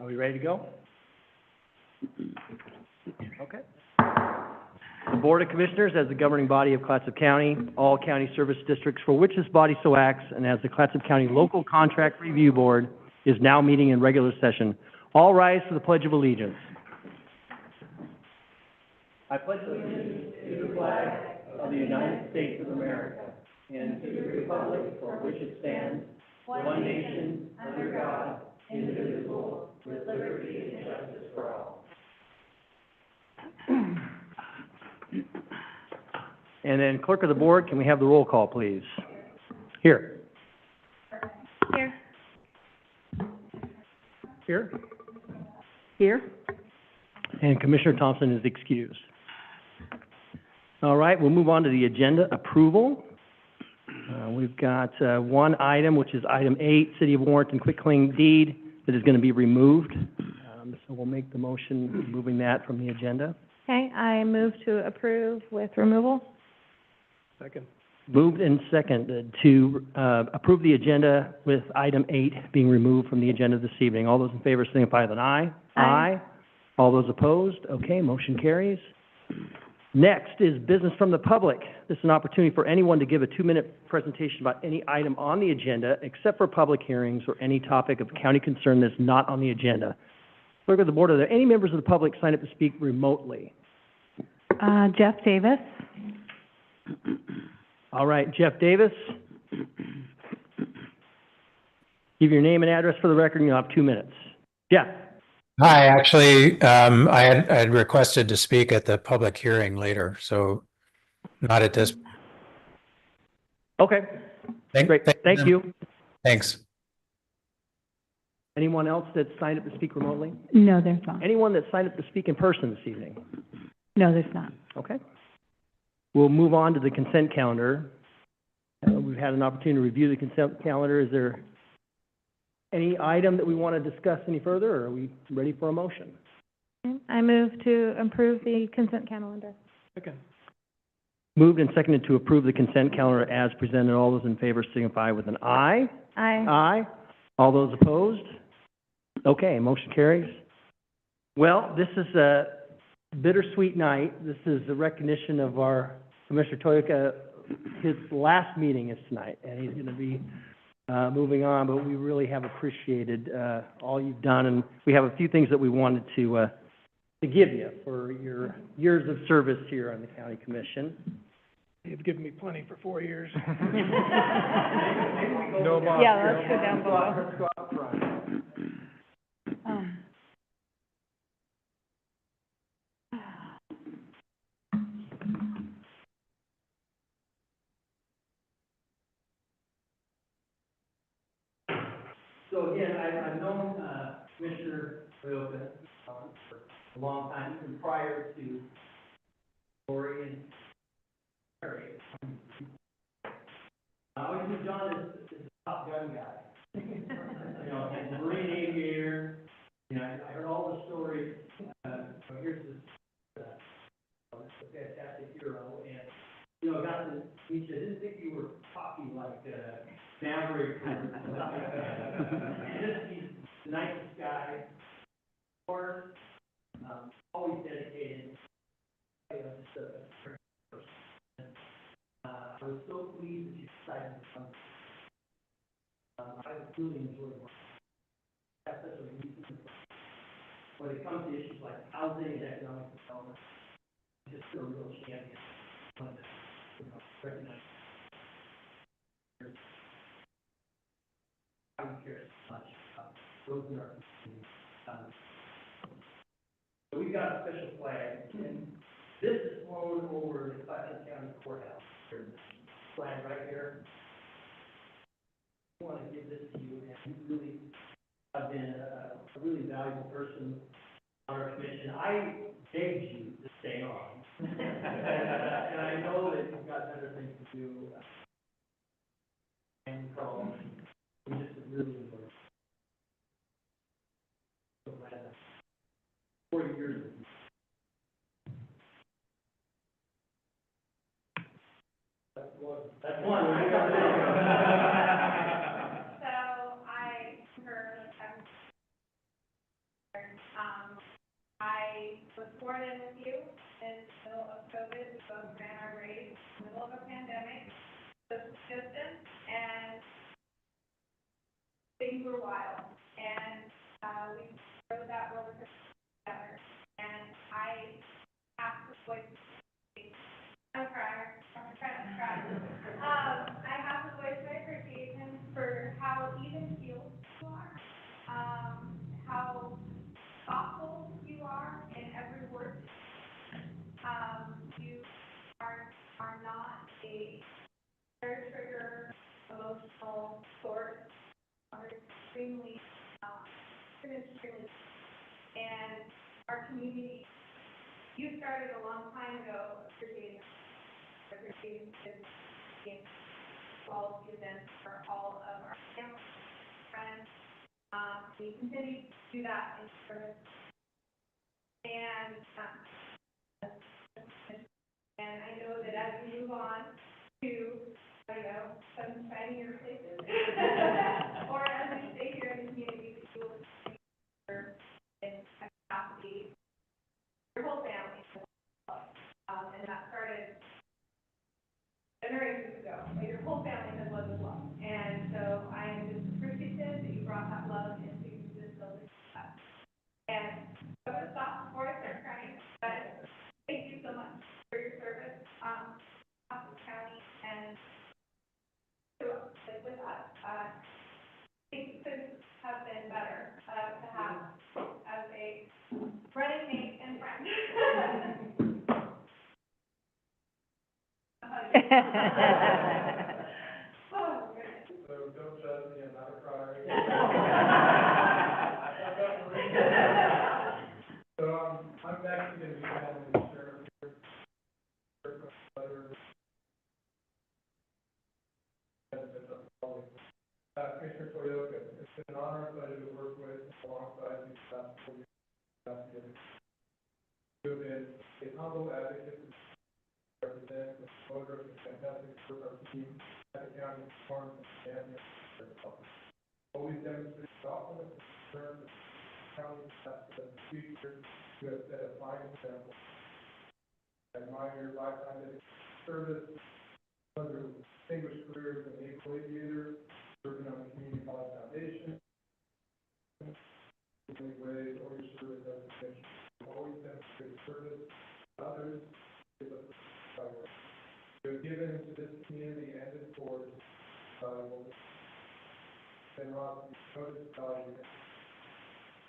Are we ready to go? Okay. The Board of Commissioners, as the governing body of Clatsop County, all county service districts for which this body so acts, and as the Clatsop County Local Contract Review Board, is now meeting in regular session. All rise for the Pledge of Allegiance. I pledge allegiance to the flag of the United States of America and to the republic for which it stands, one nation, under God, indivisible, with liberty and justice for all. And then, Clerk of the Board, can we have the roll call, please? Here. Here. Here. Here. And Commissioner Thompson is excused. All right, we'll move on to the agenda approval. We've got one item, which is item 8, City of Warrenton quitclaim deed, that is going to be removed. So we'll make the motion removing that from the agenda. Okay, I move to approve with removal. Second. Moved and seconded to approve the agenda with item 8 being removed from the agenda this evening. All those in favor signify with an aye. Aye. All those opposed? Okay, motion carries. Next is business from the public. This is an opportunity for anyone to give a 2-minute presentation about any item on the agenda, except for public hearings or any topic of county concern that's not on the agenda. Clerk of the Board, are there any members of the public signed up to speak remotely? Jeff Davis. All right, Jeff Davis. Give your name and address for the record, and you'll have 2 minutes. Jeff. Hi, actually, I had requested to speak at the public hearing later, so not at this. Okay, great, thank you. Thanks. Anyone else that signed up to speak remotely? No, there's not. Anyone that signed up to speak in person this evening? No, there's not. Okay. We'll move on to the consent calendar. We've had an opportunity to review the consent calendar. Is there any item that we want to discuss any further, or are we ready for a motion? I move to approve the consent calendar. Okay. Moved and seconded to approve the consent calendar as presented. All those in favor signify with an aye. Aye. Aye. All those opposed? Okay, motion carries. Well, this is a bittersweet night. This is a recognition of our Commissioner Toyoka. His last meeting is tonight, and he's going to be moving on, but we really have appreciated all you've done, and we have a few things that we wanted to give you for your years of service here on the County Commission. You've given me plenty for 4 years. No, Bob. Yeah, let's go down below. Let's go up front. So again, I've known Commissioner Toyoka for a long time, even prior to Lori and Harry. I always knew John as a top gun guy. You know, he's a Marine aviator. You know, I heard all the stories. So here's this fantastic hero, and you know, got to meet you. I didn't think you were cocky like Maverick. Just he's the nicest guy. Of course, always dedicated. You know, just a great person. I was so pleased that you decided to come. I really enjoyed working. That's such a reason. When it comes to issues like housing and economic development, just a real champion. You know, recognize how you care so much about those in our community. So we've got a special flag, and this is flown over the Clatsop County Courthouse. There's this flag right here. I want to give this to you, and you really have been a really valuable person on our commission. I begged you to stay on. And I know that you've got better things to do. And so, we just really enjoy it. So glad that 4 years of you. That's one. So I concur, was born in with you in the middle of COVID. We both ran our race in the middle of a pandemic, social distance, and things were wild. And we rode that roller coaster together. And I have to voice, I'm crying, I'm trying to cry. I have to voice my appreciation for how even keeled you are, how thoughtful you are in every word. You are not a hair trigger, emotional sort. Are extremely, and our community, you started a long time ago appreciating kids, all of the events for all of our family, friends. We continue to do that in service. And I know that as we move on to, some shinier places, or as we stay here in the community, that you will serve in capacity, your whole family. And that started generations ago, but your whole family has loved as well. And so I am just appreciative that you brought that love into this building. And I'm going to stop before I start crying, but thank you so much for your service, Castle County, and with us. Things couldn't have been better to have as a running mate and friend. Oh, goodness. So don't judge me, I'm not a crier. So I'm actually going to be calling the sheriff here. Commissioner Toyoka, it's been an honor and pleasure to work with alongside you staff for your investigators. You have been a humble advocate, represent the promoter of the fantastic work of our team at the county farm and the always demonstrate thoughtfulness and concern for the county staff for the future. You have set a fine example. I admire your lifetime dedication to service, under distinguished career as a naval aviator, serving on the Community College Foundation, in many ways, or your service as a mission. You always demonstrate service to others, give us power. You have given to this community and its board valuable generosity, notice value.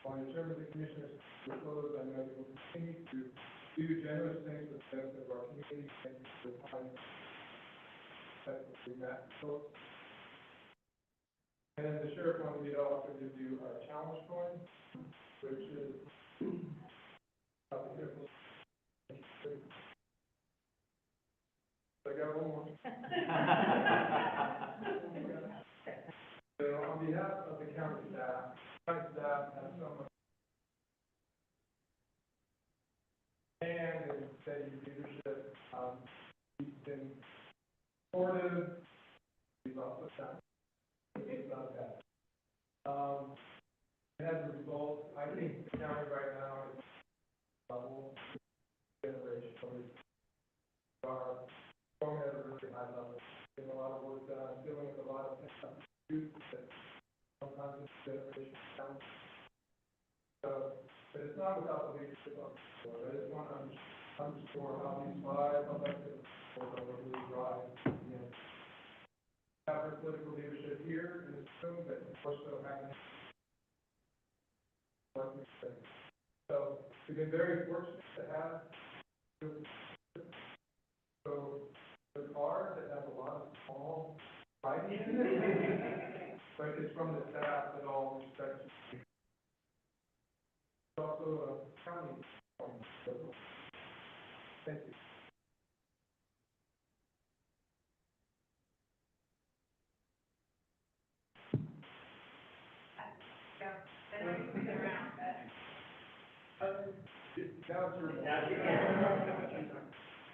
On the term of the commissioners to close, I know you will continue to do generous things for the benefit of our community. Thank you for the time. And the sheriff wanted me to also give you our challenge coin, which is I got one more. So on behalf of the county staff has so much and in steady leadership. He's been supportive. He's also done. It's not bad. As a result, I think the county right now is level generation. Are going at a really high level. Getting a lot of work done, dealing with a lot of issues that sometimes this generation counts. So, but it's not without the leadership of the board. I just want to underscore how these five elected board members really drive. Have our political leadership here in this room, but also having working space. So we've been very fortunate to have so the car that has a lot of small writing in it, but it's from the staff that all respect you. It's also a county form. So thank you.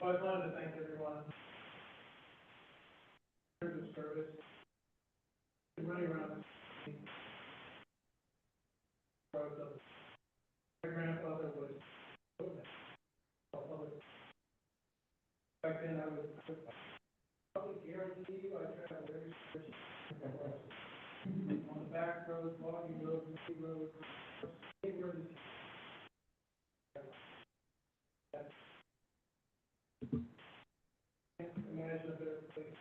I just wanted to thank everyone for the service. Running around this my grandfather was back then I would probably guarantee you I'd travel every stretch on the back roads, walking roads, city roads, anywhere that can't imagine a better place,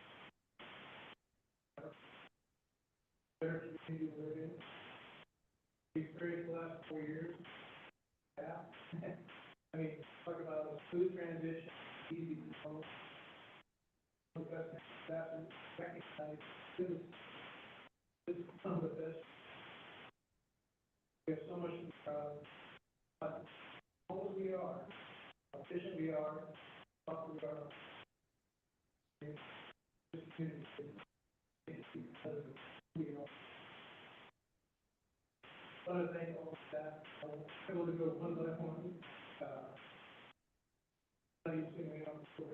better community to live in. The experience the last 4 years, yeah. I mean, talk about a smooth transition, easy to know. That's recognize this is some of the best. We have so much to be proud of. But how old we are, how efficient we are, how thoughtful we are. This community is because of who we are. I want to thank all of that. I'm able to go one by one. How you see me on the floor.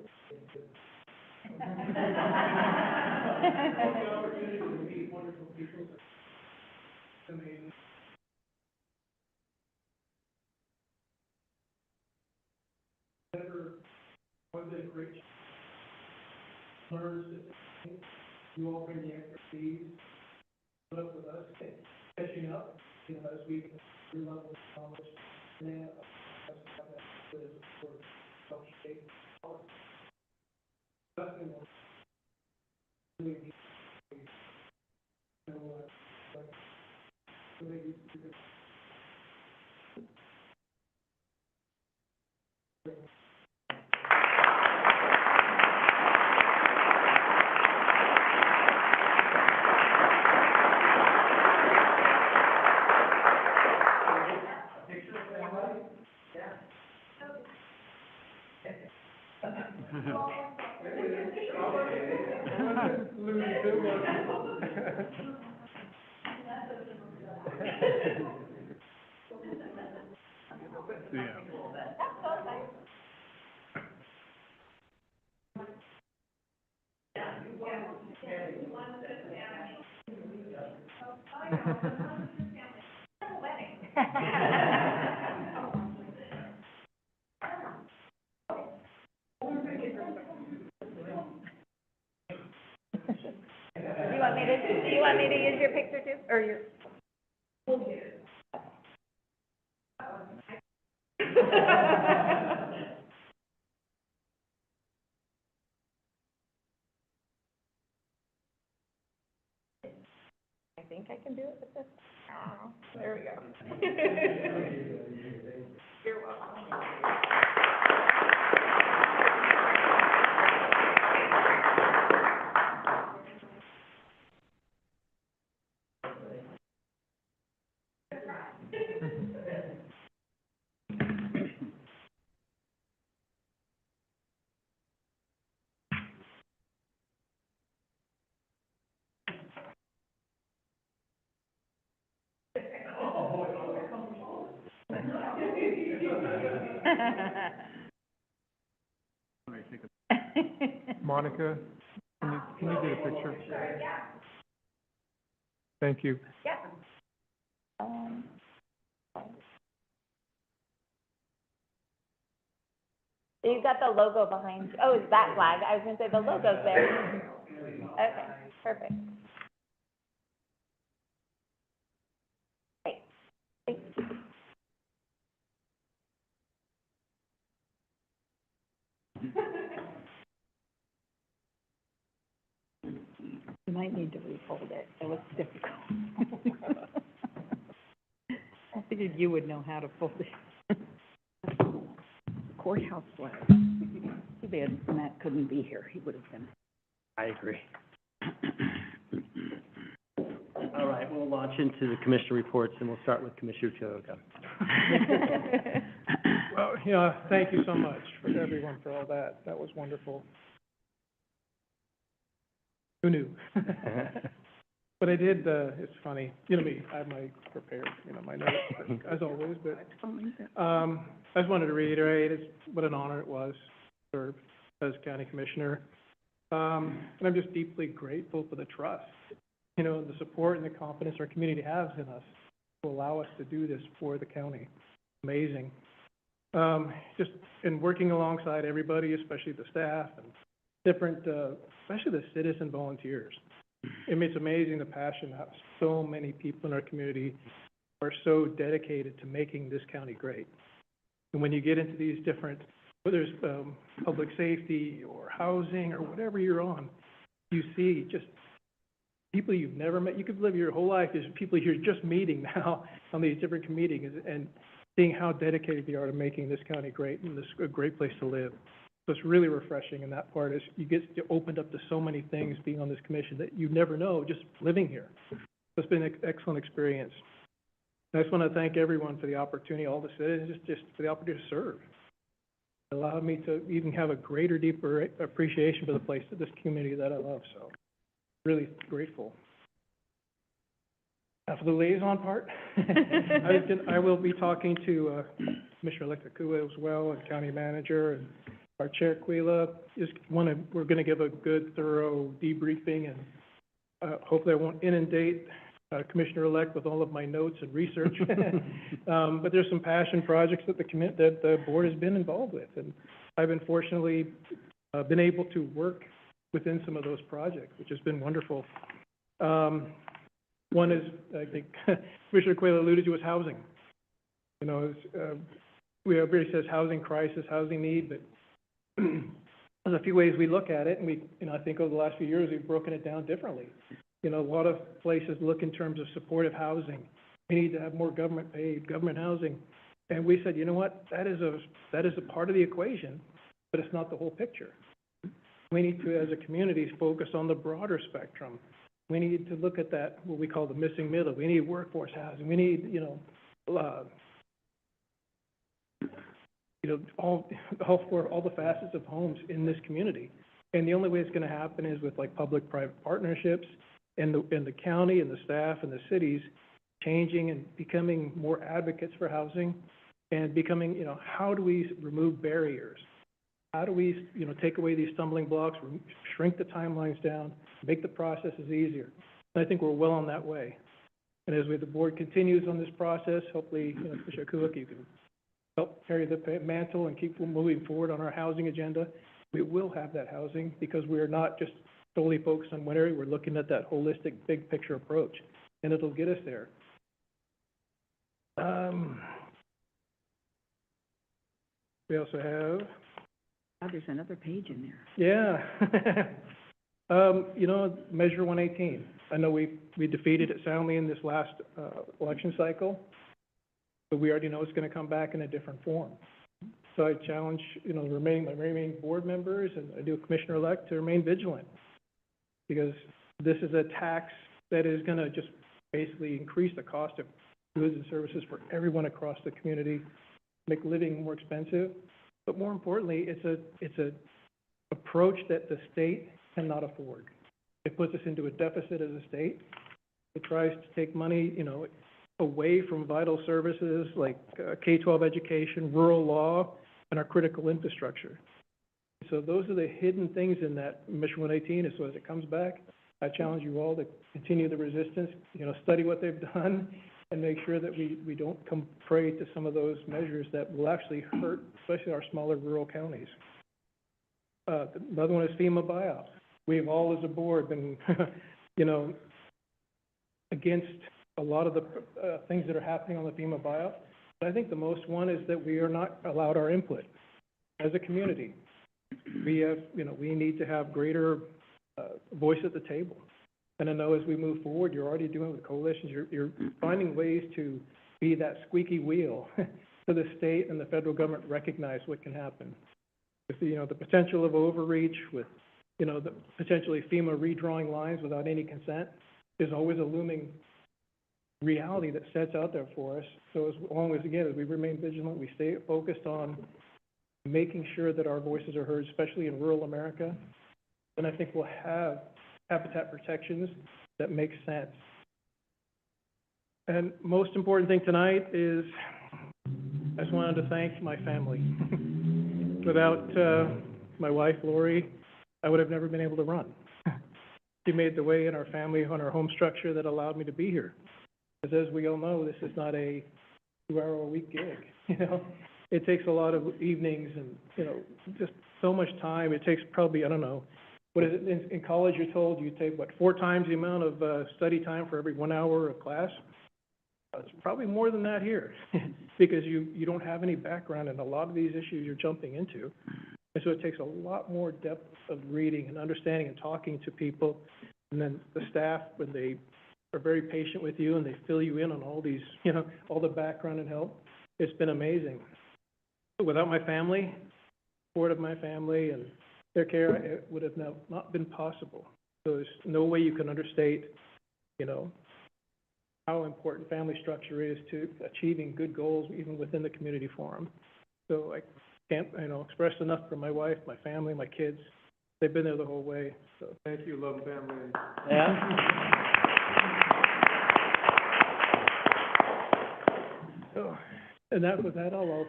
The opportunity to meet wonderful people. It's amazing. Never was it a great learn you all bring the expertise, put up with us, catching up, you know, as we level of knowledge, and then us have that sort of self-shape. Nothing will really be, you know, really Do you want me to use your picture too, or your? I think I can do it with this. Oh, there we go. You're welcome. Monica, can you get a picture? Thank you. Yeah. You've got the logo behind you. Oh, is that flag? I was gonna say the logo's there. Okay, perfect. Great. Thank you. You might need to refold it. It looks difficult. I figured you would know how to fold it. Courthouse flag. Too bad Matt couldn't be here. He would have been. I agree. All right, we'll launch into the commissioner reports, and we'll start with Commissioner Chioka. Well, yeah, thank you so much for everyone for all that. That was wonderful. Who knew? But I did, it's funny, you know me, I have my prepared, you know, my notes, as always, but, I just wanted to reiterate what an honor it was to serve as county commissioner. And I'm just deeply grateful for the trust, you know, the support and the confidence our community has in us to allow us to do this for the county. Amazing. just in working alongside everybody, especially the staff and different, especially the citizen volunteers. I mean, it's amazing the passion that so many people in our community are so dedicated to making this county great. And when you get into these different, whether it's public safety or housing or whatever you're on, you see just people you've never met. You could live your whole life, there's people you're just meeting now on these different meetings and seeing how dedicated they are to making this county great and this a great place to live. So it's really refreshing, and that part is you get opened up to so many things being on this commission that you never know just living here. So it's been an excellent experience. And I just want to thank everyone for the opportunity, all the citizens, just for the opportunity to serve. It allowed me to even have a greater, deeper appreciation for the place, this community that I love. So really grateful. For the liaison part, I will be talking to Commissioner-elect Akua as well, and County Manager, and our Chair Quila. We're going to give a good, thorough debriefing, and hopefully I won't inundate Commissioner-elect with all of my notes and research. But there's some passion projects that the board has been involved with, and I've been fortunately been able to work within some of those projects, which has been wonderful. One is, I think, Commissioner Quayle alluded to, is housing. You know, everybody says housing crisis, housing need, but there's a few ways we look at it, and I think over the last few years, we've broken it down differently. You know, a lot of places look in terms of supportive housing. We need to have more government paid, government housing. And we said, you know what, that is a part of the equation, but it's not the whole picture. We need to, as a community, focus on the broader spectrum. We need to look at that, what we call the missing middle. We need workforce housing. We need, all the facets of homes in this community. And the only way it's going to happen is with like public-private partnerships, and the county and the staff and the cities changing and becoming more advocates for housing, and becoming, how do we remove barriers? How do we, take away these stumbling blocks, shrink the timelines down, make the processes easier? And I think we're well on that way. And as the board continues on this process, hopefully, Commissioner Kulik, you can help carry the mantle and keep moving forward on our housing agenda. We will have that housing because we are not just solely focused on one area. We're looking at that holistic, big picture approach, and it'll get us there. We also have. Oh, there's another page in there. Yeah. Measure 118. I know we defeated it soundly in this last election cycle, but we already know it's going to come back in a different form. So I challenge, my remaining board members, and I do Commissioner-elect, to remain vigilant, because this is a tax that is going to just basically increase the cost of goods and services for everyone across the community, make living more expensive. But more importantly, it's a approach that the state cannot afford. It puts us into a deficit as a state. It tries to take money, away from vital services like K-12 education, rural law, and our critical infrastructure. So those are the hidden things in that Mission 118. And so as it comes back, I challenge you all to continue the resistance, study what they've done, and make sure that we don't come prey to some of those measures that will actually hurt, especially our smaller rural counties. Another one is FEMA buyout. We've all, as a board, been, against a lot of the things that are happening on the FEMA buyout. But I think the most one is that we are not allowed our input as a community. We have, we need to have greater voice at the table. And I know as we move forward, you're already doing it with coalitions. You're finding ways to be that squeaky wheel so the state and the federal government recognize what can happen. With the potential of overreach, with the potentially FEMA redrawing lines without any consent, is always a looming reality that sets out there for us. So as long as, again, as we remain vigilant, we stay focused on making sure that our voices are heard, especially in rural America, then I think we'll have habitat protections that make sense. And most important thing tonight is I just wanted to thank my family. Without my wife, Lori, I would have never been able to run. She made the way in our family, on our home structure, that allowed me to be here. Because as we all know, this is not a 2-hour-a-week gig, it takes a lot of evenings and, you know, just so much time. It takes probably, I don't know, what is it, in college, you're told you take, what, 4 times the amount of, study time for every 1 hour of class? It's probably more than that here, because you don't have any background in a lot of these issues you're jumping into. And so it takes a lot more depth of reading and understanding and talking to people. And then the staff, when they are very patient with you and they fill you in on all these, you know, all the background and help, it's been amazing. Without my family, support of my family and their care, it would have not been possible. So there's no way you can understate, you know, how important family structure is to achieving good goals even within the community forum. So I can't, you know, express enough for my wife, my family, my kids. They've been there the whole way, so. Thank you, Love Family. Yeah. So, and with that, I'll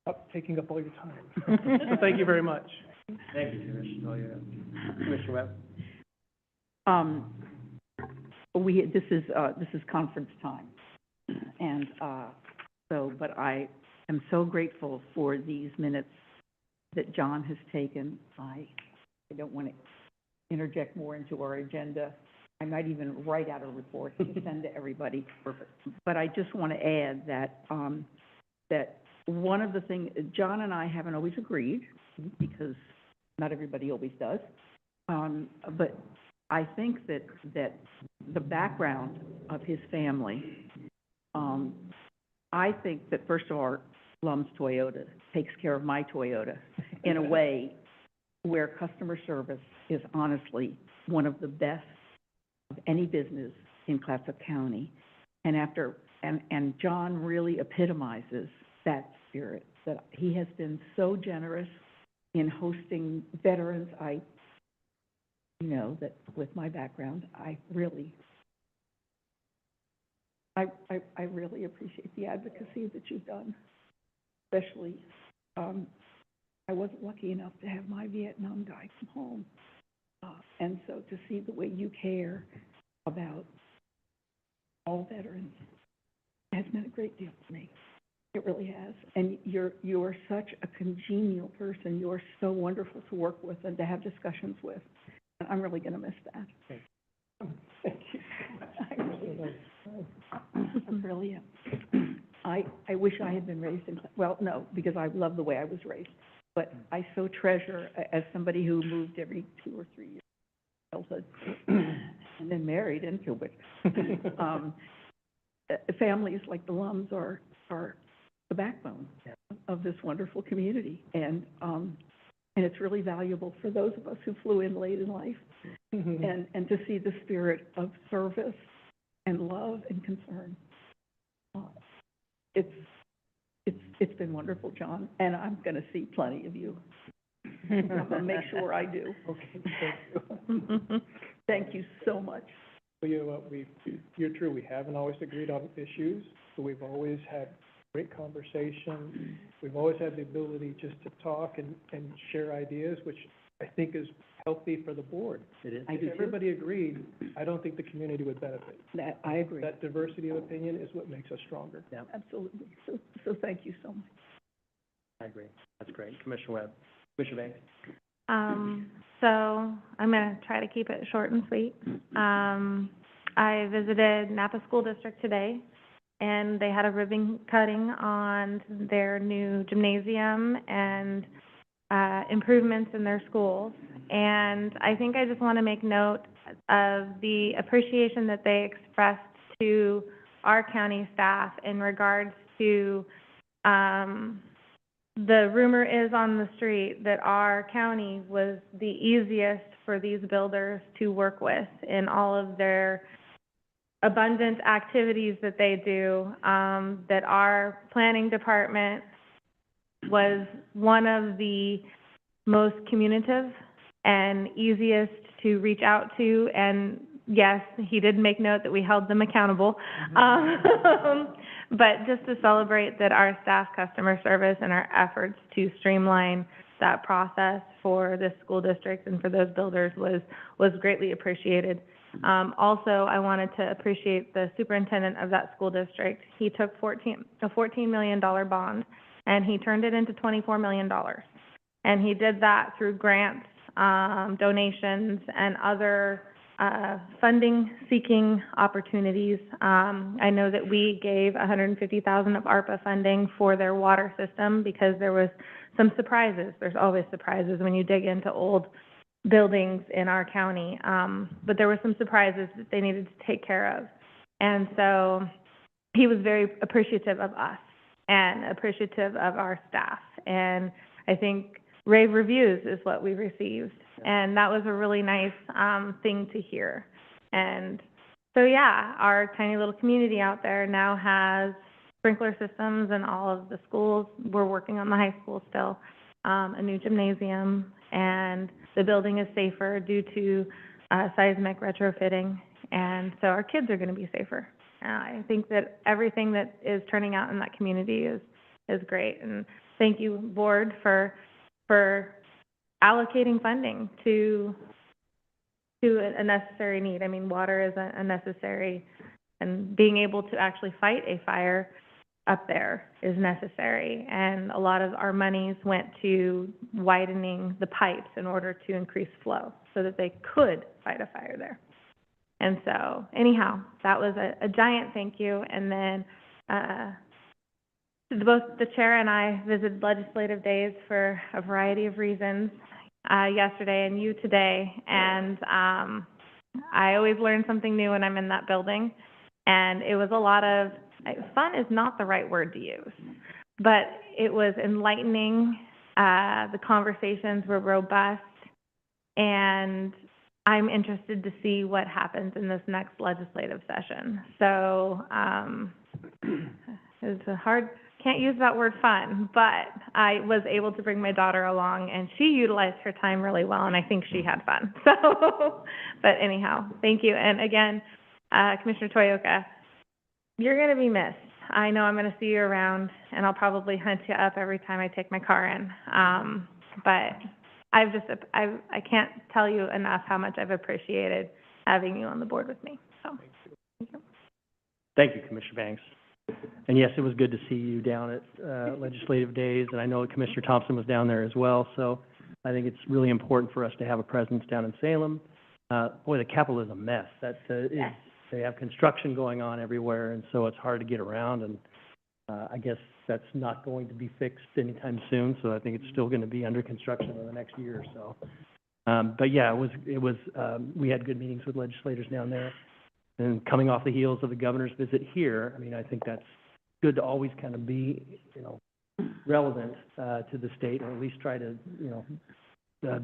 stop taking up all your time. So thank you very much. Thank you, Commissioner Toya. Commissioner Webb? This is conference time. And, but I am so grateful for these minutes that John has taken. I don't want to interject more into our agenda. I might even write out a report to send to everybody. Perfect. But I just want to add that, that one of the things, John and I haven't always agreed, because not everybody always does. But I think that the background of his family, I think that first of all, Lum's Toyota takes care of my Toyota in a way where customer service is honestly one of the best of any business in Clatsop County. And John really epitomizes that spirit, that he has been so generous in hosting veterans. You know, that with my background, I really appreciate the advocacy that you've done, especially, I wasn't lucky enough to have my Vietnam guy come home. And so to see the way you care about all veterans has meant a great deal to me. It really has. And you are such a congenial person. You are so wonderful to work with and to have discussions with. And I'm really going to miss that. Thank you. I really am. I wish I had been raised in, well, no, because I love the way I was raised. But I so treasure, as somebody who moved every 2 or 3 years of childhood and then married into it, families like the Lums are the backbone of this wonderful community. And it's really valuable for those of us who flew in late in life, and to see the spirit of service and love and concern. It's been wonderful, John, and I'm going to see plenty of you. I'm going to make sure I do. Okay, thank you. Thank you so much. Well, you know what, you're true, we haven't always agreed on issues, but we've always had great conversation. We've always had the ability just to talk and share ideas, which I think is healthy for the board. It is. I do If too. everybody agreed, I don't think the community would benefit. That, I agree. That diversity of opinion is what makes us stronger. Yeah, Absolutely. So thank you so much. I agree. That's great. Commissioner Webb. Commissioner Banks? So I'm gonna try to keep it short and sweet. I visited Napa School District today, and they had a ribbon cutting on their new gymnasium and improvements in their schools. And I think I just want to make note of the appreciation that they expressed to our county staff in regards to, the rumor is on the street that our county was the easiest for these builders to work with in all of their abundant activities that they do, that our planning department was one of the most communicative and easiest to reach out to. And yes, he did make note that we held them accountable. But just to celebrate that our staff customer service and our efforts to streamline that process for this school district and for those builders was greatly appreciated. Also, I wanted to appreciate the superintendent of that school district. He took a $14 million bond and he turned it into $24 million. And he did that through grants, donations, and other funding-seeking opportunities. I know that we gave $150,000 of ARPA funding for their water system because there was some surprises. There's always surprises when you dig into old buildings in our county. But there were some surprises that they needed to take care of. And so he was very appreciative of us and appreciative of our staff. And I think rave reviews is what we received. And that was a really nice thing to hear. And so, yeah, our tiny little community out there now has sprinkler systems in all of the schools. We're working on the high school still, a new gymnasium, and the building is safer due to seismic retrofitting. And so our kids are going to be safer. I think that everything that is turning out in that community is great. And thank you, board, for allocating funding to a necessary need. I mean, water is a necessary, and being able to actually fight a fire up there is necessary. And a lot of our monies went to widening the pipes in order to increase flow so that they could fight a fire there. And so, anyhow, that was a giant thank you. And then both the chair and I visited legislative days for a variety of reasons yesterday and you today. And I always learn something new when I'm in that building. And it was a lot of, fun is not the right word to use, but it was enlightening. The conversations were robust. And I'm interested to see what happens in this next legislative session. So it's a hard, can't use that word fun, but I was able to bring my daughter along, and she utilized her time really well, and I think she had fun. So, but anyhow, thank you. And again, Commissioner Toyoka, you're going to be missed. I know I'm going to see you around, and I'll probably hunt you up every time I take my car in. But I can't tell you enough how much I've appreciated having you on the board with me. So, thank you. Thank you, Commissioner Banks. And yes, it was good to see you down at legislative days, and I know that Commissioner Thompson was down there as well. So I think it's really important for us to have a presence down in Salem. Boy, the capital is a mess. They have construction going on everywhere, and so it's hard to get around. And I guess that's not going to be fixed anytime soon. So I think it's still going to be under construction in the next year or so. But yeah, it was. We had good meetings with legislators down there. And coming off the heels of the governor's visit here, I mean, I think that's good to always kind of be, relevant to the state, or at least try to,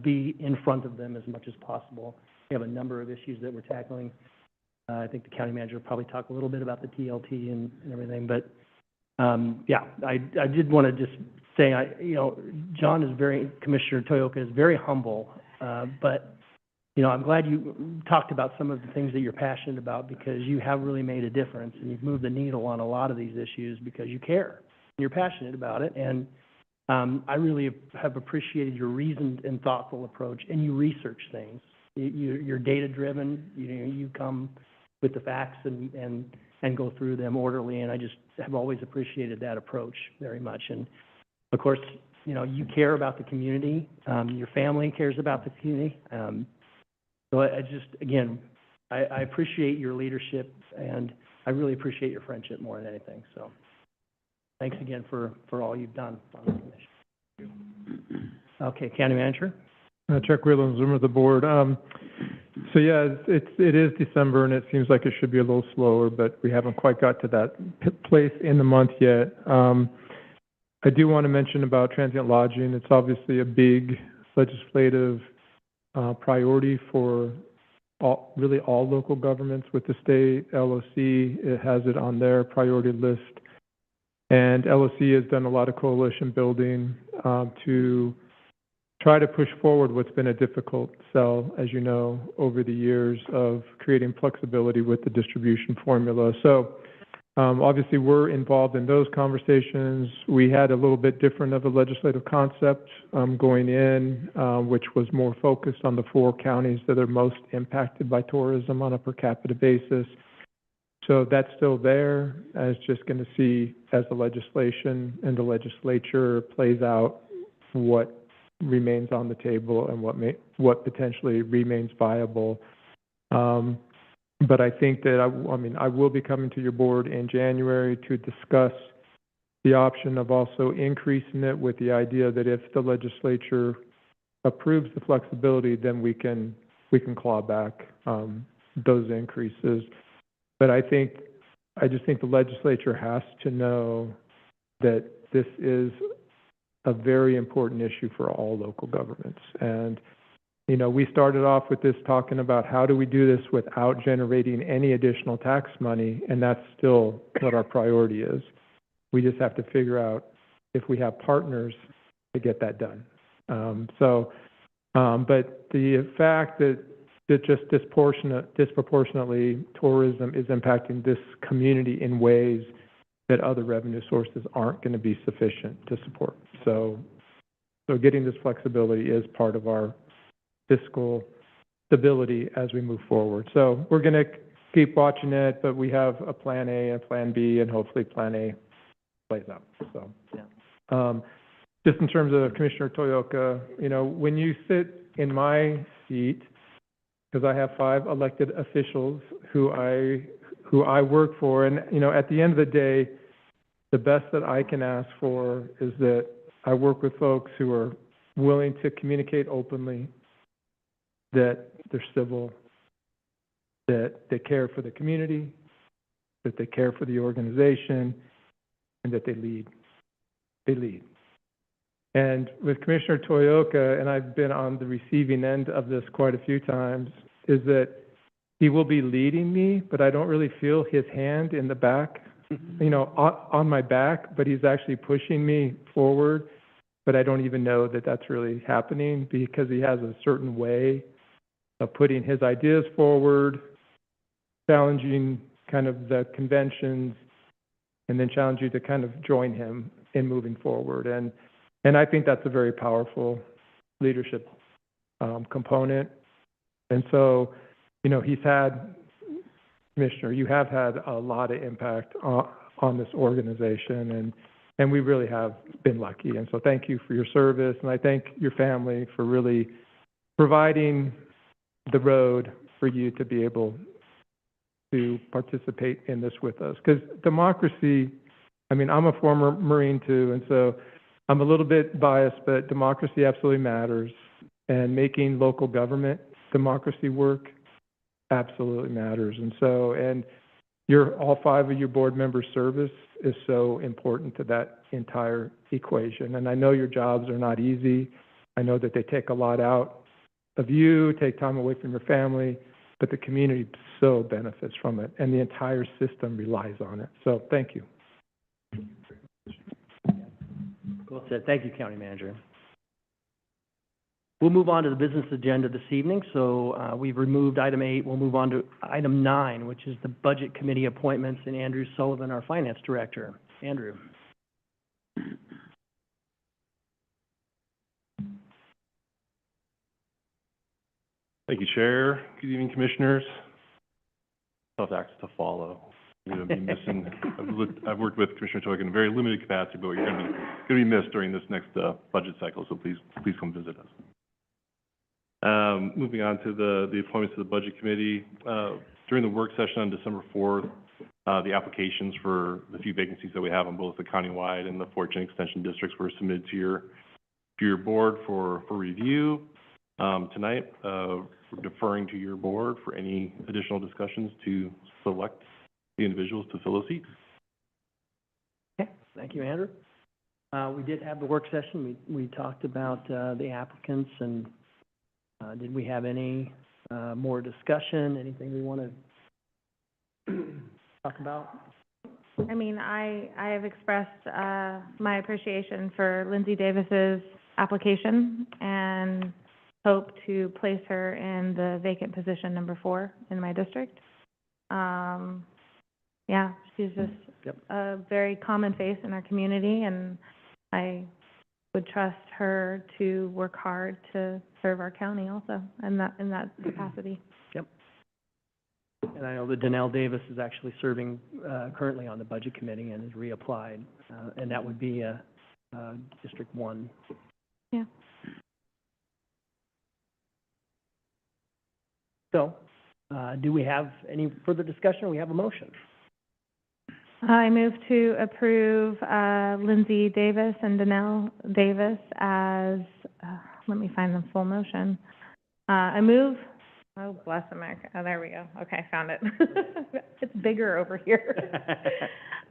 be in front of them as much as possible. We have a number of issues that we're tackling. I think the county manager will probably talk a little bit about the TLT and everything. But, yeah, I did want to just say, Commissioner Toyoka is very humble, but I'm glad you talked about some of the things that you're passionate about, because you have really made a difference, and you've moved the needle on a lot of these issues because you care. You're passionate about it, and I really have appreciated your reasoned and thoughtful approach, and you research things. You're data-driven. You come with the facts and go through them orderly, and I just have always appreciated that approach very much. And, of course, you care about the community. Your family cares about the community. So I just, again, I appreciate your leadership, and I really appreciate your friendship more than anything. So thanks again for all you've done on the commission. Okay, County Manager. Chuck Whelan, Zoom of the board. So yeah, it is December, and it seems like it should be a little slower, but we haven't quite got to that place in the month yet. I do want to mention about transient lodging. It's obviously a big legislative priority for really all local governments with the state. LOC, it has it on their priority list. And LOC has done a lot of coalition building to try to push forward what's been a difficult sell, as you know, over the years of creating flexibility with the distribution formula. So obviously we're involved in those conversations. We had a little bit different of a legislative concept going in, which was more focused on the 4 counties that are most impacted by tourism on a per capita basis. So that's still there, and it's just gonna see as the legislation and the legislature plays out what remains on the table and what potentially remains viable. But I think that I will be coming to your board in January to discuss the option of also increasing it with the idea that if the legislature approves the flexibility, then we can claw back, those increases. But I just think the legislature has to know that this is a very important issue for all local governments. And, you know, we started off with this talking about how do we do this without generating any additional tax money, and that's still what our priority is. We just have to figure out if we have partners to get that done. But the fact that just disproportionately tourism is impacting this community in ways that other revenue sources aren't going to be sufficient to support. So getting this flexibility is part of our fiscal stability as we move forward. So we're going to keep watching it, but we have a plan A and a plan B, and hopefully plan A plays out. So, yeah. Just in terms of Commissioner Toyoka, you know, when you sit in my seat, because I have 5 elected officials who I work for, and, you know, at the end of the day, the best that I can ask for is that I work with folks who are willing to communicate openly, that they're civil, that they care for the community, that they care for the organization, and that they lead. They lead. And with Commissioner Toyoka, and I've been on the receiving end of this quite a few times, is that he will be leading me, but I don't really feel his hand in the back, you know, on my back, but he's actually pushing me forward. But I don't even know that that's really happening, because he has a certain way of putting his ideas forward, challenging kind of the conventions, and then challenge you to kind of join him in moving forward. And I think that's a very powerful leadership component. And so, you know, Commissioner, you have had a lot of impact on this organization, and we really have been lucky. And so thank you for your service, and I thank your family for really providing the road for you to be able to participate in this with us. Because democracy, I mean, I'm a former Marine too, and so I'm a little bit biased, but democracy absolutely matters. And making local government democracy work absolutely matters. And so, and all 5 of your board members' service is so important to that entire equation. And I know your jobs are not easy. I know that they take a lot out of you, take time away from your family, but the community so benefits from it, and the entire system relies on it. So thank you. Well said. Thank you, County Manager. We'll move on to the business agenda this evening. So we've removed item 8. We'll move on to item 9, which is the Budget Committee appointments, and Andrew Sullivan, our Finance Director. Andrew. Thank you, Chair. Good evening, Commissioners. Tough acts to follow. You're going to be missing. I've worked with Commissioner Toyoka in a very limited capacity, but you're going to be missed during this next budget cycle. So please come visit us. Moving on to the appointments to the Budget Committee. During the work session on December 4th, the applications for the few vacancies that we have on both the countywide and the Fort Gen Extension districts were submitted to your board for review. Tonight, we're deferring to your board for any additional discussions to select the individuals to fill those seats. Okay, thank you, Andrew. We did have the work session. We talked about the applicants, and did we have any more discussion? Anything we want to talk about? I mean, I have expressed my appreciation for Lindsay Davis's application and hope to place her in the vacant position number 4 in my district. Yeah, she's just a very common face in our community, and I would trust her to work hard to serve our county also in that capacity. Yep. And I know that Danelle Davis is actually serving, currently on the Budget Committee and has reapplied, and that would be, District One. Yeah. So, do we have any further discussion, or we have a motion? I move to approve, Lindsay Davis and Danelle Davis as, let me find the full motion. I move, oh, bless America, oh, there we go, okay, found it. It's bigger over here.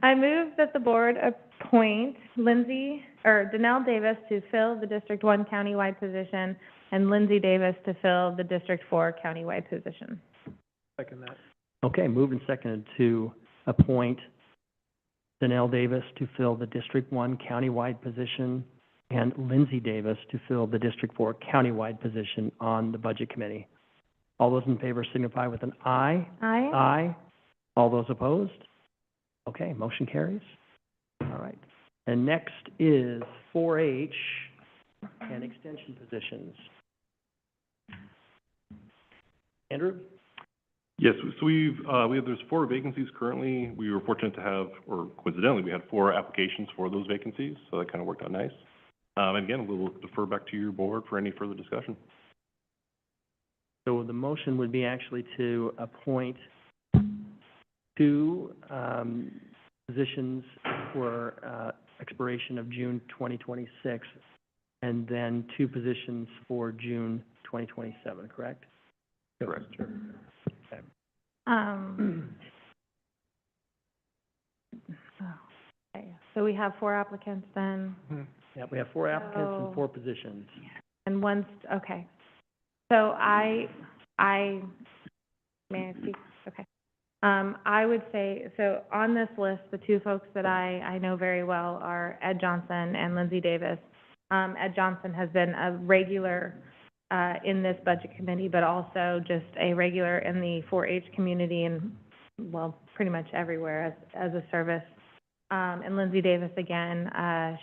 I move that the board appoint Danelle Davis to fill the District One countywide position and Lindsay Davis to fill the District Four countywide position. Second that. Okay, moved and seconded to appoint Danelle Davis to fill the District One countywide position and Lindsay Davis to fill the District Four countywide position on the Budget Committee. All those in favor signify with an aye. Aye. Aye. All those opposed? Okay, motion carries. All right. And next is 4-H and extension positions. Andrew? Yes, so there's 4 vacancies currently. We were fortunate to have, or coincidentally, we had 4 applications for those vacancies, so that kind of worked out nice. And again, we'll defer back to your board for any further discussion. So the motion would be actually to appoint 2 positions for expiration of June 2026, and then 2 positions for June 2027, correct? Correct. Okay, so we have 4 applicants then, Yeah, we have 4 applicants So- and 4 positions. and one's, okay. So may I speak? Okay. I would say, so on this list, the 2 folks that I know very well are Ed Johnson and Lindsay Davis. Ed Johnson has been a regular in this budget committee, but also just a regular in the 4-H community and, well, pretty much everywhere as a service. And Lindsay Davis, again,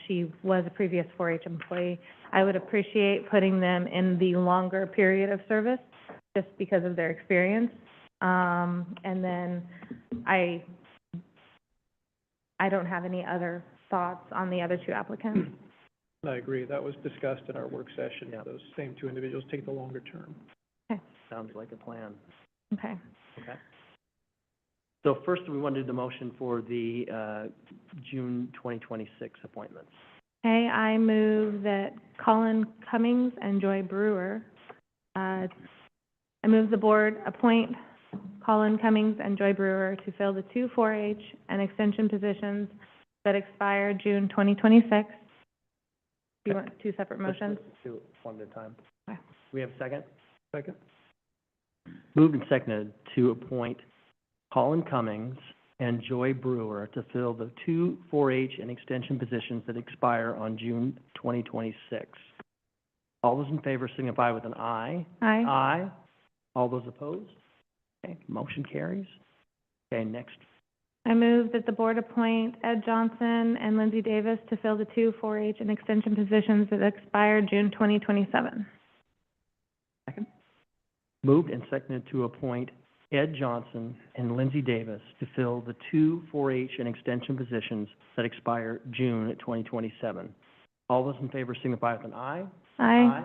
she was a previous 4-H employee. I would appreciate putting them in the longer period of service, just because of their experience. And then I don't have any other thoughts on the other 2 applicants. I agree. That was discussed in our work session. Yeah. Those same 2 individuals take the longer term. Sounds like a plan. Okay. Okay. So first, we want to do the motion for the June 2026 appointments. Okay, I move that Colin Cummings and Joy Brewer, I move the board appoint Colin Cummings and Joy Brewer to fill the 2 4-H and extension positions that expire June 2026. Do you want 2 separate motions? Let's do it one at a time. Okay. We have a second? Second? Moved and seconded to appoint Colin Cummings and Joy Brewer to fill the 2 4-H and extension positions that expire on June 2026. All those in favor signify with an aye. Aye. Aye. All those opposed? Okay, motion carries. Okay, next. I move that the board appoint Ed Johnson and Lindsay Davis to fill the 2 4-H and extension positions that expire June 2027. Second. Moved and seconded to appoint Ed Johnson and Lindsay Davis to fill the 2 4-H and extension positions that expire June 2027. All those in favor signify with an aye. Aye.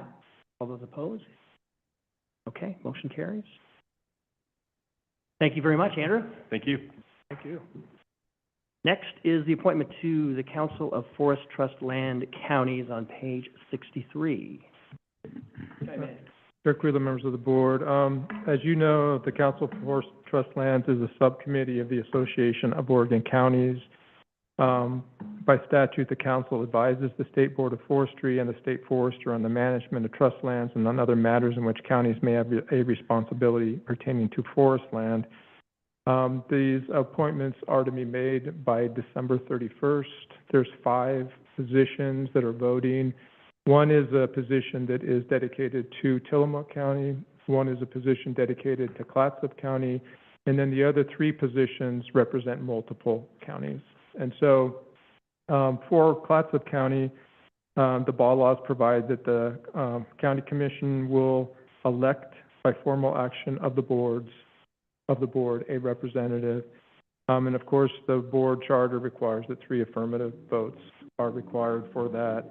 All those opposed? Okay, motion carries. Thank you very much, Andrew. Thank you. Thank you. Next is the appointment to the Council of Forest Trust Land Counties on page 63. Dirk Wheeler, members of the board. As you know, the Council for Forest Trust Lands is a subcommittee of the Association of Oregon Counties. By statute, the council advises the State Board of Forestry and the State Forester on the management of trust lands and on other matters in which counties may have a responsibility pertaining to forest land. These appointments are to be made by December 31st. There's 5 positions that are voting. One is a position that is dedicated to Tillamook County. One is a position dedicated to Clatsop County. And then the other 3 positions represent multiple counties. And so, for Clatsop County, the bylaws provide that the county commission will elect by formal action of the boards of the board a representative. And of course, the board charter requires that 3 affirmative votes are required for that.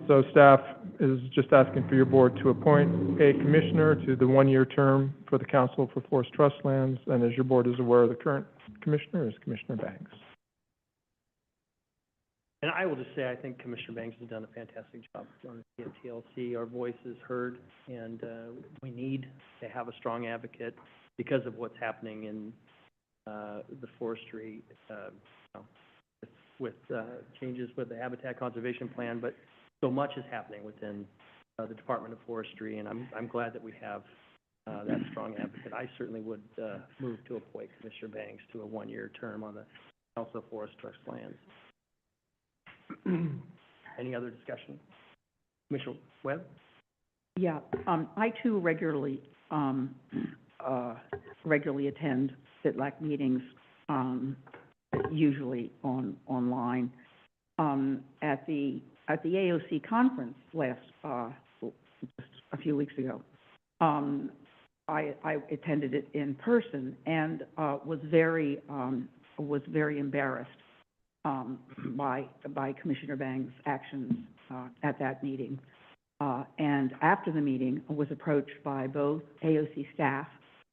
So staff is just asking for your board to appoint a commissioner to the 1-year term for the Council for Forest Trust Lands. And as your board is aware, the current commissioner is Commissioner Banks. And I will just say, I think Commissioner Banks has done a fantastic job on the TLC. Our voice is heard, and we need to have a strong advocate because of what's happening in the forestry, with changes with the Habitat Conservation Plan, but so much is happening within the Department of Forestry, and I'm glad that we have that strong advocate. I certainly would move to appoint Commissioner Banks to a 1-year term on the Council of Forest Trust Lands. Any other discussion? Commissioner Webb? Yeah, I too regularly attend SITLAC meetings, usually online. At the AOC conference just a few weeks ago, I attended it in person and was very embarrassed by Commissioner Banks' actions at that meeting. And after the meeting, I was approached by both AOC staff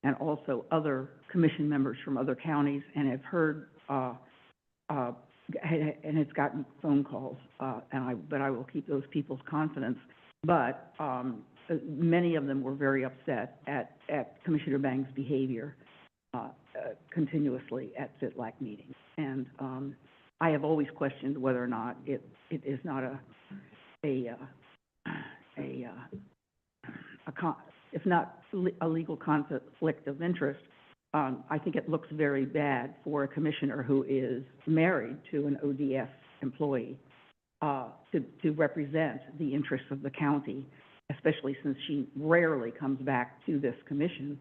and also other commission members from other counties, and have heard and it's gotten phone calls, but I will keep those people's confidence. But many of them were very upset at Commissioner Banks' behavior continuously at SITLAC meetings. And I have always questioned whether or not it is not if not a legal conflict of interest. I think it looks very bad for a commissioner who is married to an ODS employee to represent the interests of the county, especially since she rarely comes back to this commission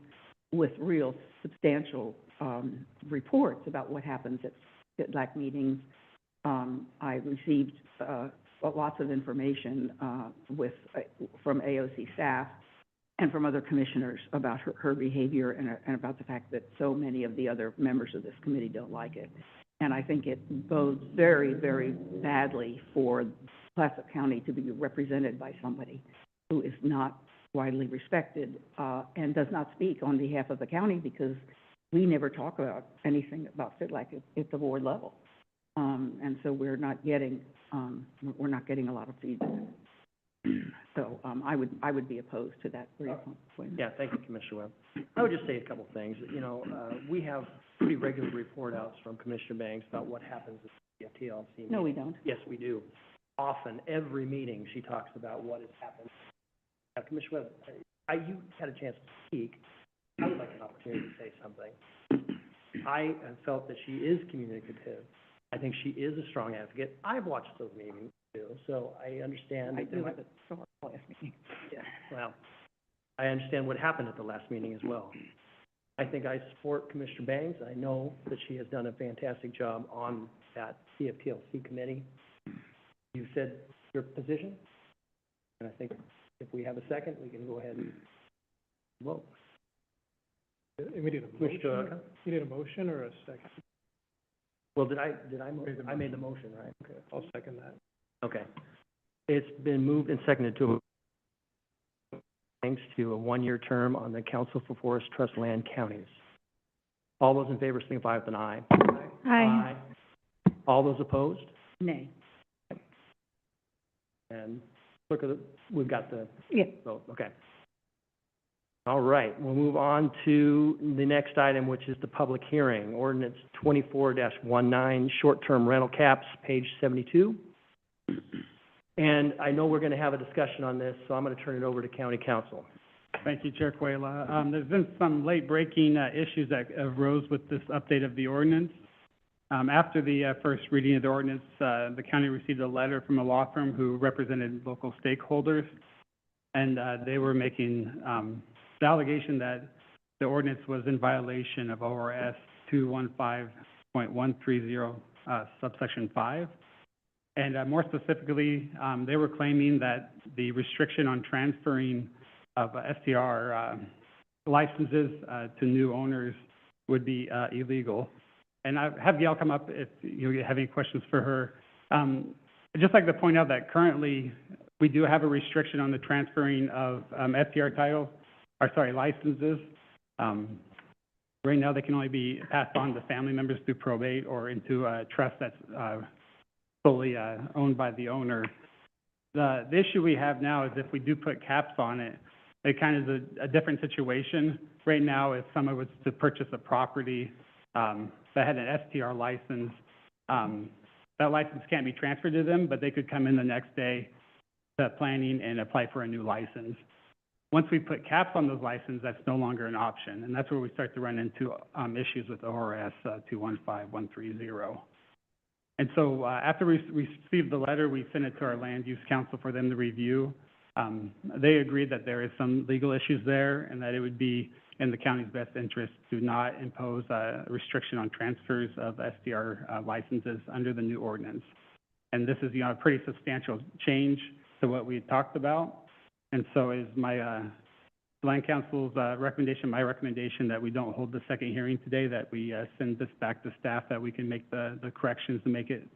with real substantial reports about what happens at SITLAC meetings. I received lots of information from AOC staff and from other commissioners about her behavior and about the fact that so many of the other members of this committee don't like it. And I think it bodes very, very badly for Clatsop County to be represented by somebody who is not widely respected and does not speak on behalf of the county, because we never talk about anything about SITLAC at the board level. And so we're not getting a lot of feedback. So I would be opposed to that appointment. Yeah, thank you, Commissioner Webb. I would just say a couple things. We have pretty regular report outs from Commissioner Banks about what happens at the TLC meeting. No, we don't. Yes, we do. Often, every meeting, she talks about what has happened. Commissioner Webb, you had a chance to speak. I would like an opportunity to say something. I have felt that she is communicative. I think she is a strong advocate. I've watched those meetings too, so I understand. I do have a short last meeting. Yeah, well, I understand what happened at the last meeting as well. I think I support Commissioner Banks. I know that she has done a fantastic job on that CFTLC committee. You said your position, and I think if we have a second, we can go ahead and vote. We need a Commissioner motion. Tucker? You need a motion or a second? Well, did I I made the motion, right? Okay, I'll second that. Okay. It's been moved and seconded to thanks to a 1-year term on the Council for Forest Trust Land Counties. All those in favor signify with an aye. Hi. All those opposed? Nay. And look at it, we've got the Yeah. vote, okay. All right, we'll move on to the next item, which is the public hearing, ordinance 24-19, short-term rental caps, page 72. And I know we're going to have a discussion on this, so I'm going to turn it over to County Council. Thank you, Chair Cuela. There's been some late-breaking issues that arose with this update of the ordinance. After the first reading of the ordinance, the county received a letter from a law firm who represented local stakeholders, and they were making the allegation that the ordinance was in violation of ORS 215.130, subsection 5. And more specifically, they were claiming that the restriction on transferring of STR licenses, to new owners would be, illegal. And I have Gail come up if you have any questions for her. I'd just like to point out that currently, we do have a restriction on the transferring of, STR title, licenses. Right now, they can only be passed on to family members through probate or into a trust that's, solely, owned by the owner. The issue we have now is if we do put caps on it, it kind of is a different situation. Right now, if someone was to purchase a property, that had an STR license, that license can't be transferred to them, but they could come in the next day to planning and apply for a new license. Once we put caps on those licenses, that's no longer an option, and that's where we start to run into, issues with ORS 215130. And so, after we received the letter, we sent it to our land use council for them to review. They agreed that there is some legal issues there and that it would be in the county's best interest to not impose a restriction on transfers of SDR licenses under the new ordinance. And this is, a pretty substantial change to what we had talked about. And so is my land council's recommendation, my recommendation that we don't hold the second hearing today, that we send this back to staff, that we can make the corrections to make it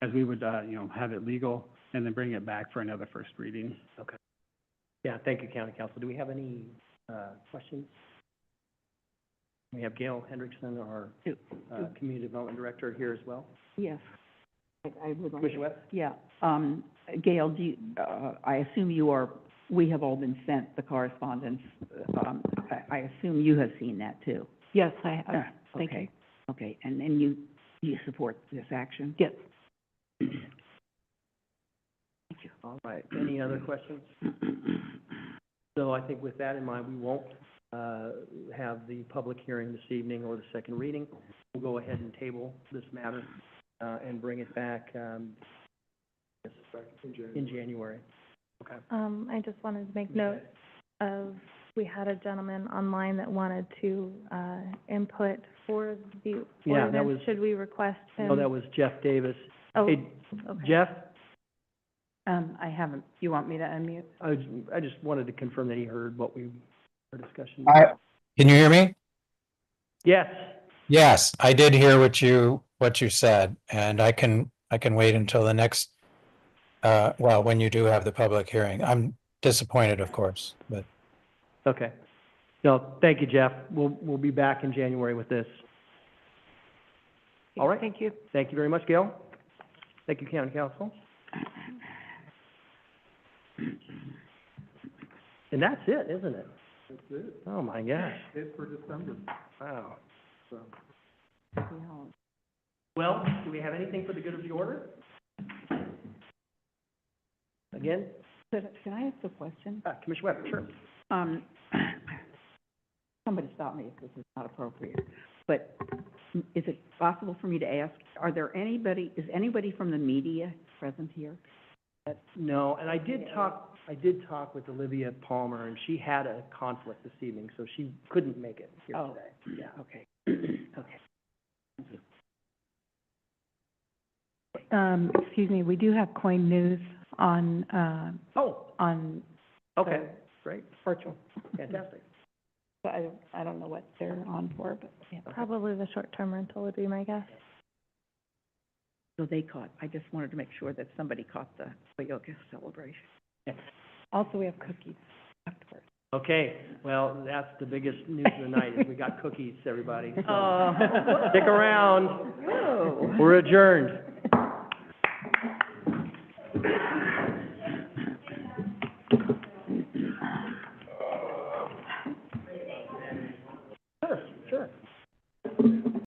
as we would, have it legal, and then bring it back for another first reading. Okay. Yeah, thank you, County Council. Do we have any, questions? We have Gail Hendrickson, our, Community Development Director, here as well. Yes, I would like. Commissioner Webb? Yeah, Gail, do you, I assume we have all been sent the correspondence. I assume you have seen that too. Yes, I have. Thank you. Okay, okay, and you support this action? Yes. Thank you. All right. Any other questions? So I think with that in mind, we won't, have the public hearing this evening or the second reading. We'll go ahead and table this matter, and bring it back, in January. Okay. I just wanted to make note of, we had a gentleman online that wanted to, input for the Yeah, that ordinance. was- Should we request him? No, that was Jeff Davis. Oh, Hey, okay. Jeff, I haven't, you want me to unmute? I just wanted to confirm that he heard what our discussion. Can you hear me? Yes. Yes, I did hear what you said, and I can wait until the next, when you do have the public hearing. I'm disappointed, of course, but. Okay. No, thank you, Jeff. We'll be back in January with this. All right. Thank you. Thank you very much, Gail. Thank you, County Council. And that's it, isn't it? That's it. Oh, my gosh. It for December, Wow. so. Well, do we have anything for the good of the order? Again, Can I ask a question? Commissioner Webb, sure. Somebody stop me if this is not appropriate, but is it possible for me to ask, is anybody from the media present here? No, and I did talk with Olivia Palmer, and she had a conflict this evening, so she couldn't make it here Oh. today. Yeah. Okay, okay. Excuse me, we do have Coin News on, Oh, on, okay, great, virtual, fantastic. I don't know what they're on for, but, yeah. Probably the short-term rental would be my guess. So I just wanted to make sure that somebody caught the Hoyoka celebration. Also, we have cookies afterwards. Okay, well, that's the biggest news of the night, is we got cookies, everybody. So Oh. stick around. Oh. We're adjourned.